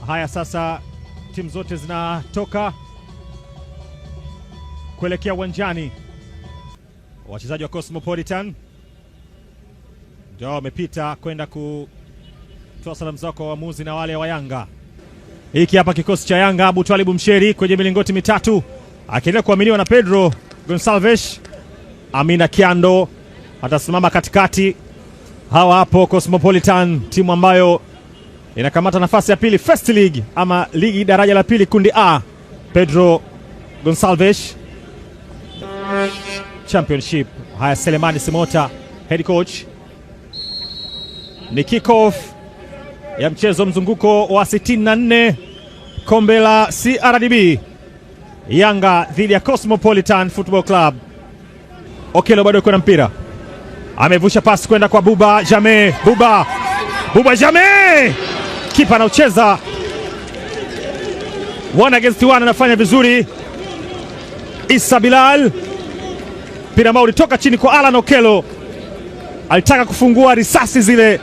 Haya, sasa timu zote zinatoka kuelekea uwanjani. Wachezaji wa Cosmopolitan ndio wamepita kwenda kutoa salamu zao kwa waamuzi na wale wa Yanga. Hiki hapa kikosi cha Yanga, Abu Twalibu Msheri kwenye milingoti mitatu akiendelea kuaminiwa na Pedro Gonsalves. Amina Kiando atasimama katikati. Hawa hapo Cosmopolitan, timu ambayo inakamata nafasi ya pili First League ama ligi daraja la pili kundi A. Pedro Gonsalves Championship. Haya, Selemani Simota head coach. Ni kick-off ya mchezo mzunguko wa 64 kombe la CRDB, Yanga dhidi ya Cosmopolitan Football Club. Okelo bado yuko na mpira, amevusha pasi kwenda kwa Buba Jame. Buba Jame, kipa anaucheza 1 against 1, anafanya vizuri. Issa Bilal, mpira ambao ulitoka chini kwa Alan Okelo, alitaka kufungua risasi zile.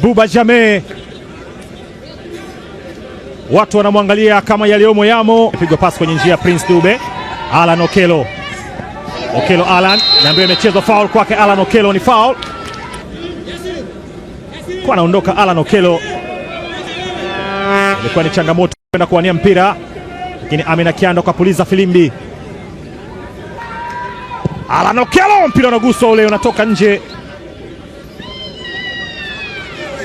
Buba Jame, watu wanamwangalia kama yaliomo yamo. Pigwa pasi kwenye njia Prince Dube. Alan Okelo Alan, naambiwa imechezwa foul kwake. Alan Okelo, ni foul kwa anaondoka Alan Okelo. Ilikuwa ni changamoto kwenda kuwania mpira, lakini Amina Kiando kapuliza filimbi. Alan Okelo, mpira unaguswa ule, unatoka nje.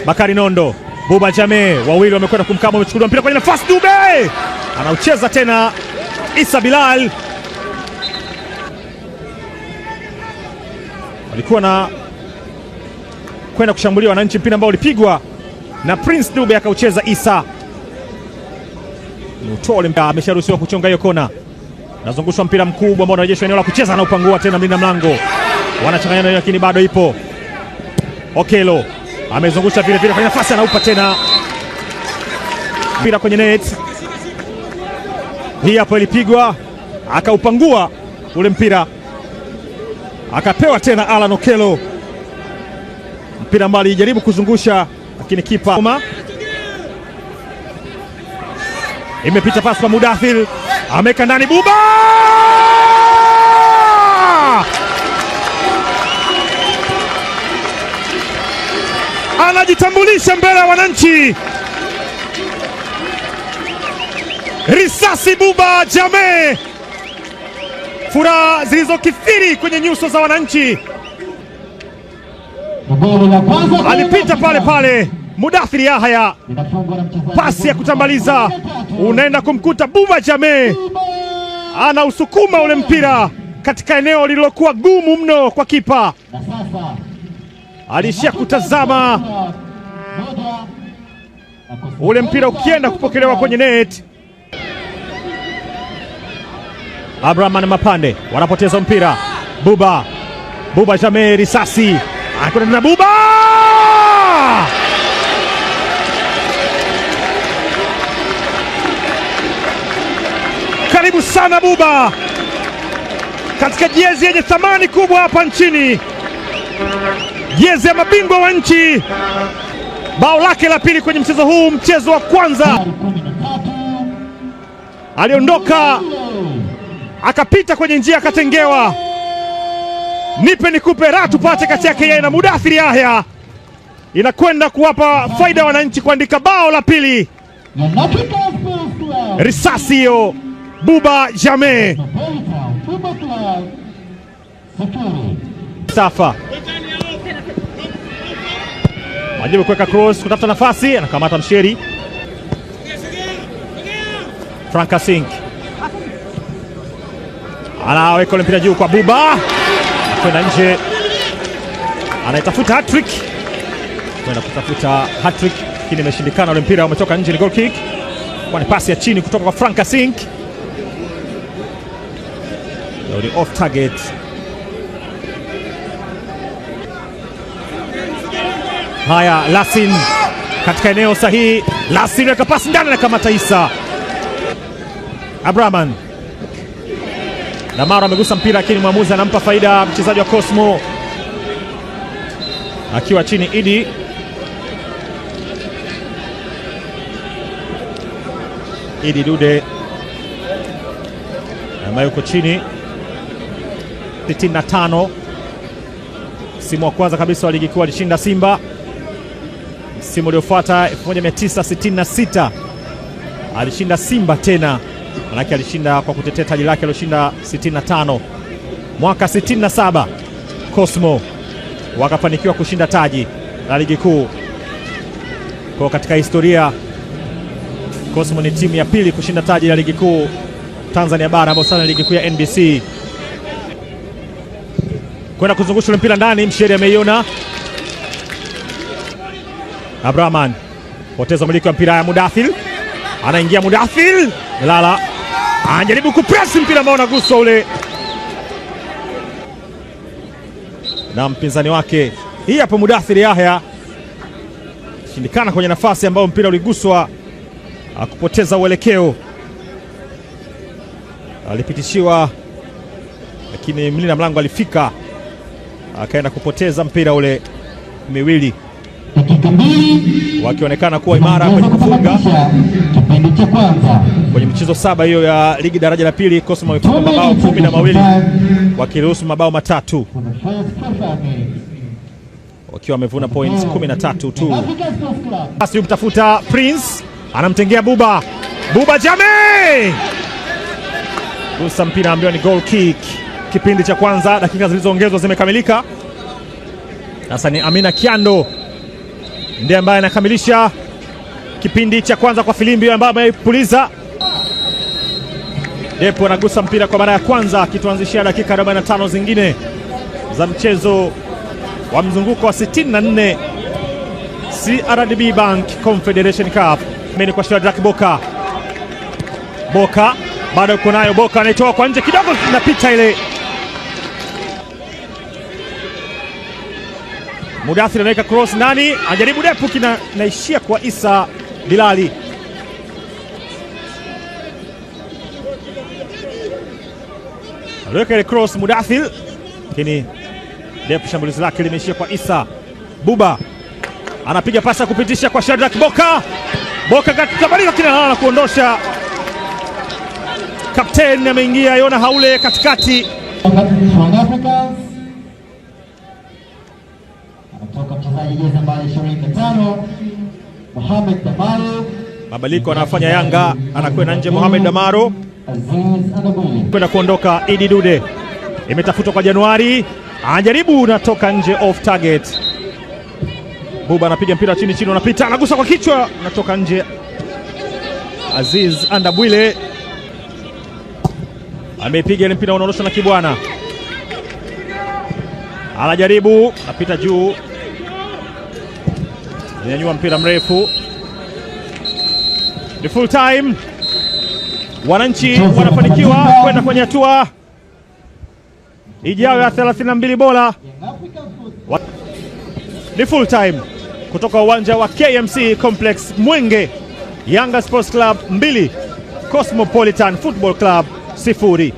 Bakari Nondo, Buba Jame, wawili wamekwenda kumkama, wamechukuliwa mpira kwenye nafasi. Dube anaucheza tena. Issa Bilal walikuwa na kwenda kushambulia wananchi, mpira ambao ulipigwa na Prince Dube akaucheza. Issa Mutole amesharuhusiwa kuchonga hiyo kona. Nazungushwa mpira mkubwa ambao unarejeshwa eneo la kucheza, na upangua tena mlinda mlango. Wanachanganyana lakini bado ipo. Okelo amezungusha vile vile kwenye nafasi, anaupa tena mpira kwenye net. Hii hapo ilipigwa, akaupangua ule mpira, akapewa tena Alan Okelo. Mpira ambao alijaribu kuzungusha lakini kipa. Imepita pasi kwa Mudathir, ameka ndani. Buba anajitambulisha mbele ya wananchi. Risasi Buba Jame, furaha zilizokithiri kwenye nyuso za wananchi. Alipita pale pale Mudathir Yahya, pasi ya kutambaliza, unaenda kumkuta Buba Jame, anausukuma ule mpira katika eneo lililokuwa gumu mno kwa kipa. Alishia kutazama ule mpira ukienda kupokelewa kwenye net. Abraham na Mapande wanapoteza mpira. Buba Jame, risasi anakwenda na Buba, karibu sana Buba katika jezi yenye thamani kubwa hapa nchini, jezi ya mabingwa wa nchi. Bao lake la pili kwenye mchezo huu, mchezo wa kwanza aliondoka akapita kwenye njia akatengewa. Nipe nikupe raha tupate kati yake yeye na Mudathir Yahya, inakwenda kuwapa faida wananchi kuandika bao la pili. Risasi hiyo Buba Jame. Safa wajibu kuweka cross kutafuta nafasi, anakamata Msheri. Franka Sink anaweka ule mpira juu kwa Buba, kwenda nje, anaitafuta hat-trick, kwenda kutafuta hat-trick lakini imeshindikana. Ule mpira umetoka nje, ni goal kick, kwa ni pasi ya chini kutoka kwa Franka Sink. Ni off target. Haya, Lasin katika eneo sahihi. Lasin weka pasi ndani na kamata Issa. Abraman Damaro amegusa mpira lakini mwamuzi anampa faida mchezaji wa Cosmo akiwa chini. Idi Idi Dude ambaye yuko chini 65. Msimu wa kwanza kabisa wa ligi kuu alishinda Simba. Msimu uliofuata 1966 alishinda Simba tena, manake alishinda kwa kutetea taji lake aliyoshinda 65. Mwaka 67 Cosmo wakafanikiwa kushinda taji la ligi kuu. Kwa katika historia, Cosmo ni timu ya pili kushinda taji la ligi kuu Tanzania bara, ambayo sana ligi kuu ya NBC. Kwenda kuzungusha mpira ndani, Msheri ameiona. Abraman poteza umiliki wa mpira ya Mudathir. Anaingia Mudathir, Lala anajaribu kupress mpira ambao unaguswa ule na mpinzani wake. Hii hapo Mudathir Yahya shindikana kwenye nafasi ambayo mpira uliguswa, akupoteza uelekeo. Alipitishiwa lakini mlinda mlango alifika, akaenda kupoteza mpira ule miwili, wakionekana kuwa imara kwenye kufunga. Kipindi cha kwanza kwenye michezo 7 hiyo ya ligi daraja la pili, Cosmo wamefunga mabao 12 wakiruhusu mabao 3, wakiwa wamevuna points 13 tu. Basi mtafuta Prince, anamtengea Buba. Buba Jame gusa mpira ambao ni goal kick. Kipindi cha kwanza, dakika zilizoongezwa zimekamilika. Sasa ni Amina Kiando ndiye ambaye anakamilisha kipindi cha kwanza kwa filimbi ambayo ameipuliza. Depo anagusa mpira kwa mara ya kwanza, akituanzishia dakika 45 zingine za mchezo wa mzunguko wa 64 CRDB Bank Confederation Cup. Mimi kwa Shadrack Boka. Boka bado yuko nayo, Boka anaitoa kwa nje kidogo, inapita ile. Mudathir anaweka cross ndani, anajaribu Depu, kinaishia kwa Isa Bilali. Aliweka ile cross Mudathir, lakini Depu shambulizi lake limeishia kwa Isa. Buba anapiga pasi kupitisha kwa Shadrack Boka. Boka katika kinalala na kuondosha. Kapteni ameingia, Yona Haule katikati. Anatoka mchezaji jezi nambari 25 Mohamed Damaro. Mabadiliko anafanya Yanga, anakwenda nje Mohamed Damaro. Aziz Andabwile Kwenda kuondoka Idi Dude. Imetafutwa kwa Januari, anajaribu, unatoka nje, off target. Buba anapiga mpira chini, unapita, anagusa kwa kichwa, unatoka nje. Aziz Andabwile ameipiga ile mpira, unaondoshwa na Kibwana. Anajaribu, apita juu, nyanyua mpira mrefu. Ni full time. Wananchi wanafanikiwa kwenda kwenye hatua ijayo ya 32 bora. Ni full time kutoka uwanja wa KMC Complex Mwenge. Yanga Sports Club 2, Cosmopolitan Football Club 0.